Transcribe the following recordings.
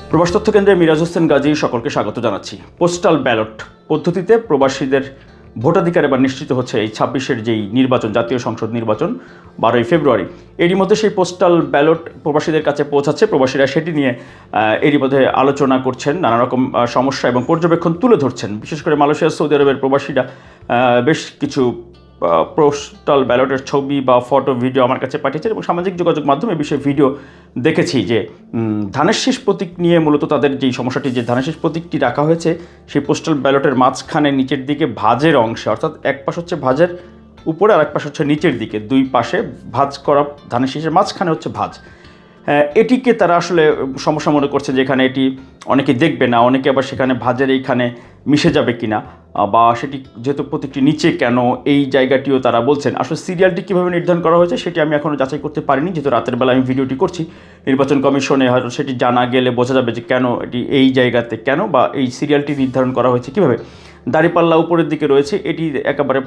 প্রবাস তথ্য কেন্দ্রে মিরাজ হোসেন গাজী সকলকে স্বাগত জানাচ্ছি। পোস্টাল ব্যালট পদ্ধতিতে প্রবাসীদের ভোটাধিকার এবার নিশ্চিত হচ্ছে এই 26-এর যেই নির্বাচন, জাতীয় সংসদ নির্বাচন 12ই ফেব্রুয়ারি। এরই মধ্যে সেই পোস্টাল ব্যালট প্রবাসীদের কাছে পৌঁছাচ্ছে। প্রবাসীরা সেটি নিয়ে এরই মধ্যে আলোচনা করছেন, নানা রকম সমস্যা এবং পর্যবেক্ষণ তুলে ধরছেন। বিশেষ করে মালয়েশিয়া, সৌদি আরবের প্রবাসীরা বেশ কিছু পোস্টাল ব্যালটের ছবি বা ফটো, ভিডিও আমার কাছে পাঠিয়েছেন এবং সামাজিক যোগাযোগ মাধ্যমে এই বিষয়ে ভিডিও দেখেছি যে ধানের শীষ প্রতীক নিয়ে মূলত তাদের যেই সমস্যাটি, যে ধানের শীষ প্রতীকটি রাখা হয়েছে সেই পোস্টাল ব্যালটের মাঝখানে নিচের দিকে ভাঁজের অংশে, অর্থাৎ এক পাশ হচ্ছে ভাঁজের উপরে আর এক পাশ হচ্ছে নিচের দিকে, দুই পাশে ভাঁজ করা, ধানের শীষের মাঝখানে হচ্ছে ভাঁজ। এটিকে তারা আসলে সমস্যা মনে করছে যে এখানে এটি অনেকে দেখবে না, অনেকে আবার সেখানে ভাঁজের এইখানে মিশে যাবে কিনা, বা সেটি যেহেতু প্রতীকটি নিচে কেন, এই জায়গাটিও তারা বলছেন। আসলে সিরিয়ালটি কীভাবে নির্ধারণ করা হয়েছে সেটি আমি এখনও যাচাই করতে পারিনি, যেহেতু রাতের বেলা আমি ভিডিওটি করছি। নির্বাচন কমিশনে হয়তো সেটি জানা গেলে বোঝা যাবে যে কেন এটি এই জায়গাতে, কেন বা এই সিরিয়ালটি নির্ধারণ করা হয়েছে কীভাবে। দাঁড়িপাল্লা উপরের দিকে রয়েছে, এটি একেবারে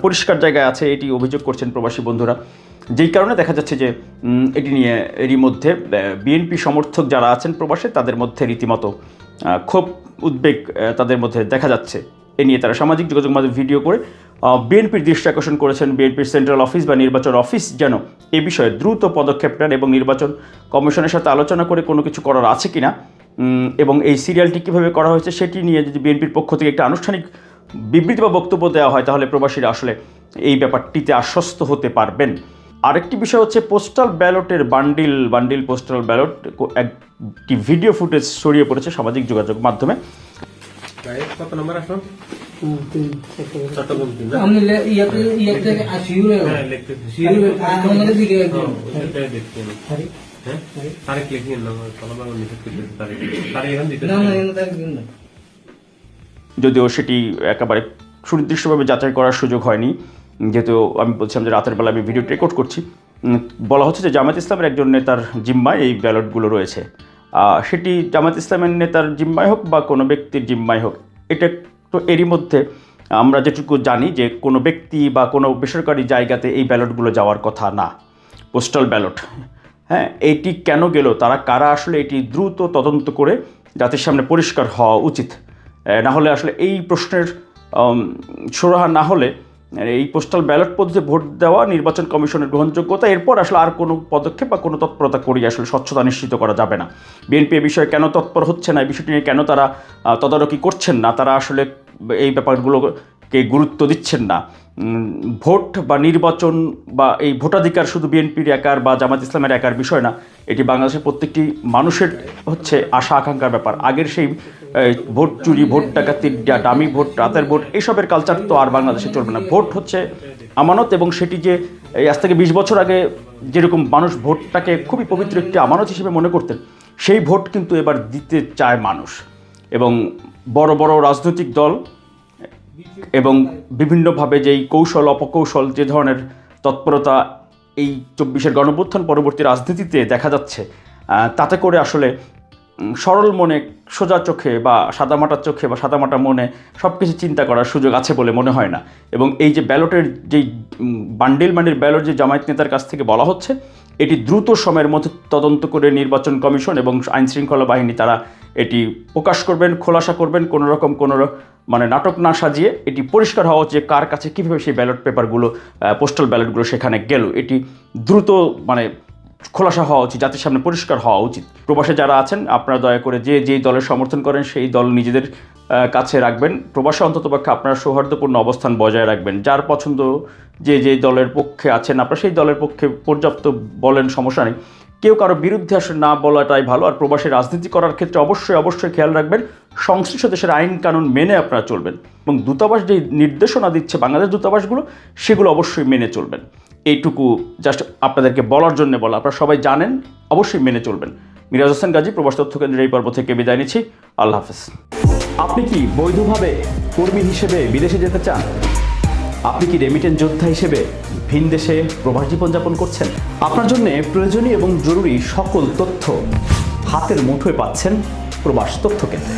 পরিষ্কার জায়গায় আছে, এটি অভিযোগ করছেন প্রবাসী বন্ধুরা। যেই কারণে দেখা যাচ্ছে যে এটি নিয়ে এরই মধ্যে বিএনপি সমর্থক যারা আছেন প্রবাসে, তাদের মধ্যে রীতিমতো ক্ষোভ, উদ্বেগ তাদের মধ্যে দেখা যাচ্ছে। এ নিয়ে তারা সামাজিক যোগাযোগ মাধ্যমে ভিডিও করে বিএনপির দৃষ্টি আকর্ষণ করেছেন। বিএনপির সেন্ট্রাল অফিস বা নির্বাচন অফিস যেন এ বিষয়ে দ্রুত পদক্ষেপ নেন এবং নির্বাচন কমিশনের সাথে আলোচনা করে কোনো কিছু করার আছে কিনা, এবং এই সিরিয়ালটি কীভাবে করা হয়েছে সেটি নিয়ে যদি বিএনপির পক্ষ থেকে একটা আনুষ্ঠানিক বিবৃতি বা বক্তব্য দেওয়া হয়, তাহলে প্রবাসীরা আসলে এই ব্যাপারটিতে আশ্বস্ত হতে পারবেন। আরেকটি বিষয় হচ্ছে পোস্টাল ব্যালটের বান্ডিল পোস্টাল ব্যালট, একটি ভিডিও ফুটেজ ছড়িয়ে পড়েছে সামাজিক যোগাযোগ মাধ্যমে। কত নম্বর আসুন? যদিও সেটি একেবারে সুনির্দিষ্টভাবে যাচাই করার সুযোগ হয়নি, যেহেতু আমি বলছিলাম যে রাতের বেলা আমি ভিডিওটি রেকর্ড করছি। বলা হচ্ছে যে জামায়াত ইসলামের একজন নেতার জিম্মায় এই ব্যালটগুলো রয়েছে। সেটি জামায়াত ইসলামের নেতার জিম্মায় হোক বা কোনো ব্যক্তির জিম্মায় হোক, এটা তো এরই মধ্যে আমরা যেটুকু জানি যে কোনো ব্যক্তি বা কোনো বেসরকারি জায়গাতে এই ব্যালটগুলো যাওয়ার কথা না, পোস্টাল ব্যালট। হ্যাঁ, এইটি কেন গেল, তারা কারা, আসলে এটি দ্রুত তদন্ত করে জাতির সামনে পরিষ্কার হওয়া উচিত। না হলে আসলে এই প্রশ্নের সুরাহা না হলে এই পোস্টাল ব্যালট পদ্ধতিতে ভোট দেওয়া নির্বাচন কমিশনের গ্রহণযোগ্যতা, এরপর আসলে আর কোনো পদক্ষেপ বা কোনো তৎপরতা করিয়ে আসলে স্বচ্ছতা নিশ্চিত করা যাবে না। বিএনপি এ বিষয়ে কেন তৎপর হচ্ছে না, এই বিষয়টি নিয়ে কেন তারা তদারকি করছেন না, তারা আসলে এই ব্যাপারগুলোকে গুরুত্ব দিচ্ছেন না। ভোট বা নির্বাচন বা এই ভোটাধিকার শুধু বিএনপির একার বা জামাত ইসলামের একার বিষয় না, এটি বাংলাদেশের প্রত্যেকটি মানুষের হচ্ছে আশা আকাঙ্ক্ষার ব্যাপার। আগের সেই ভোট চুরি, ভোট ডাকাতি, ডামি ভোট, রাতের ভোট, এসবের কালচার তো আর বাংলাদেশে চলবে না। ভোট হচ্ছে আমানত, এবং সেটি যে আজ থেকে 20 বছর আগে যেরকম মানুষ ভোটটাকে খুবই পবিত্র একটি আমানত হিসেবে মনে করতেন, সেই ভোট কিন্তু এবার দিতে চায় মানুষ। এবং বড় বড় রাজনৈতিক দল এবং বিভিন্নভাবে যেই কৌশল অপকৌশল, যে ধরনের তৎপরতা এই 24-এর গণঅভ্যুত্থান পরবর্তী রাজনীতিতে দেখা যাচ্ছে, তাতে করে আসলে সরল মনে, সোজা চোখে বা সাদামাটা চোখে বা সাদামাটা মনে সব কিছু চিন্তা করার সুযোগ আছে বলে মনে হয় না। এবং এই যে ব্যালটের যেই বান্ডিল ব্যালট যে জামায়াত নেতার কাছ থেকে বলা হচ্ছে, এটি দ্রুত সময়ের মধ্যে তদন্ত করে নির্বাচন কমিশন এবং আইনশৃঙ্খলা বাহিনী তারা এটি প্রকাশ করবেন, খোলাসা করবেন। কোনো রকম নাটক না সাজিয়ে এটি পরিষ্কার হওয়া উচিত কার কাছে কীভাবে সেই ব্যালট পেপারগুলো, পোস্টাল ব্যালটগুলো সেখানে গেল। এটি দ্রুত খোলাসা হওয়া উচিত, জাতির সামনে পরিষ্কার হওয়া উচিত। প্রবাসে যারা আছেন, আপনারা দয়া করে যেই দলের সমর্থন করেন সেই দল নিজেদের কাছে রাখবেন। প্রবাসে অন্ততপক্ষে আপনারা সৌহার্দ্যপূর্ণ অবস্থান বজায় রাখবেন। যার পছন্দ যে দলের পক্ষে আছেন, আপনারা সেই দলের পক্ষে পর্যাপ্ত বলেন, সমস্যা নেই। কেউ কারো বিরুদ্ধে আসলে না বলাটাই ভালো। আর প্রবাসী রাজনীতি করার ক্ষেত্রে অবশ্যই খেয়াল রাখবেন, সংশ্লিষ্ট দেশের আইন কানুন মেনে আপনারা চলবেন, এবং দূতাবাস যেই নির্দেশনা দিচ্ছে বাংলাদেশ দূতাবাসগুলো, সেগুলো অবশ্যই মেনে চলবেন। এইটুকু জাস্ট আপনাদেরকে বলার জন্য বলা, আপনারা সবাই জানেন, অবশ্যই মেনে চলবেন। মিরাজ হোসেন গাজী, প্রবাস তথ্য কেন্দ্রের এই পর্ব থেকে বিদায় নিচ্ছি। আল্লাহ হাফেজ। আপনি কি বৈধভাবে কর্মী হিসেবে বিদেশে যেতে চান? আপনি কি রেমিটেন্স যোদ্ধা হিসেবে ভিন দেশে প্রবাস জীবনযাপন করছেন? আপনার জন্য প্রয়োজনীয় এবং জরুরি সকল তথ্য হাতের মুঠোয় পাচ্ছেন প্রবাস তথ্য কেন্দ্রে।